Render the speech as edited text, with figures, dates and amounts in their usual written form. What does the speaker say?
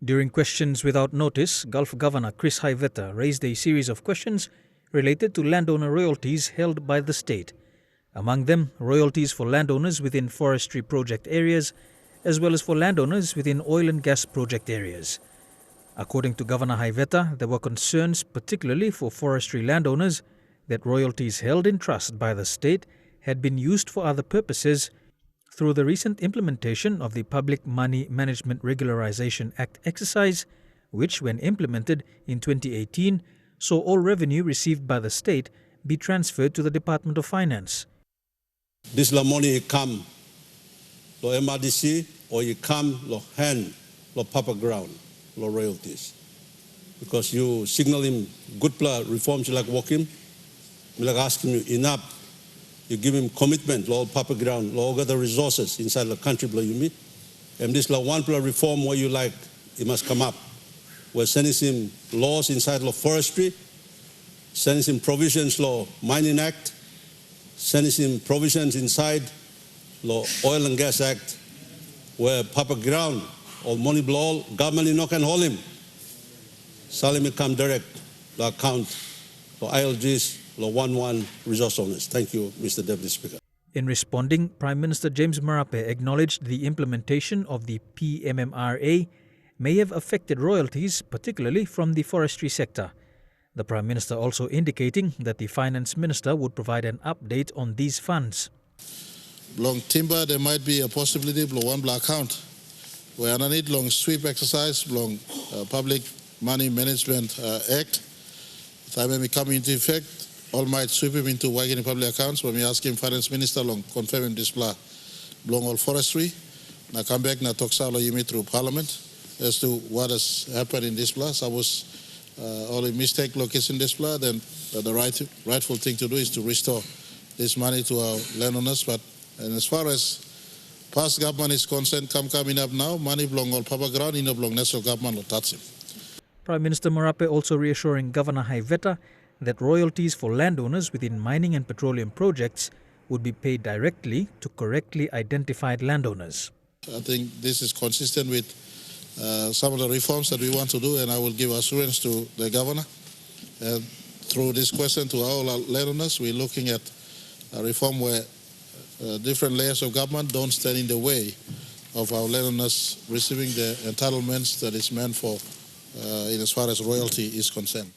During questions without notice, Gulf Governor Chris Haiveta raised a series of questions related to landowner royalties held by the state. Among them, royalties for landowners within forestry project areas, as well as for landowners within oil and gas project areas. According to Governor Haiveta, there were concerns, particularly for forestry landowners, that royalties held in trust by the state had been used for other purposes through the recent implementation of the Public Money Management Regularization Act exercise, which, when implemented in 2018, saw all revenue received by the state be transferred to the Department of Finance. This money come to MRDC or you come to hand to Papa Ground, to royalties. Because you signal him good reforms like walking, like asking you enough. You give him commitment, law Papa Ground, law other resources inside the country, you meet. And this one reform where you like, it must come up. We're sending him laws inside law forestry, sending him provisions law mining act, sending him provisions inside law oil and gas act, where Papa Ground or money blow, government no can hold him. Salim come direct, the account, the ILGs, Law 11 resource owners. Thank you, Mr. Deputy Speaker. In responding, Prime Minister James Marape acknowledged the implementation of the PMMRA may have affected royalties, particularly from the forestry sector. The Prime Minister also indicating that the Finance Minister would provide an update on these funds. Long timber, there might be a possibility of one black account. We are need long sweep exercise, long Public Money Management Act. Time may come into effect. All might sweep him into working in public accounts. When we ask him, Finance Minister, long confirm him this plan, belong all forestry. Now come back, now talk salo you meet through Parliament as to what has happened in this plan. Suppose only mistake location this plan, then the rightful thing to do is to restore this money to our landowners. But and as far as past government is concerned, coming up now, money belong all Papa Ground, in belong national government or touch him. Prime Minister Marape also reassuring Governor Haiveta that royalties for landowners within mining and petroleum projects would be paid directly to correctly identified landowners. I think this is consistent with some of the reforms that we want to do, and I will give assurance to the Governor. Through this question to all our landowners, we're looking at a reform where different layers of government don't stand in the way of our landowners receiving the entitlements that is meant for in as far as royalty is concerned.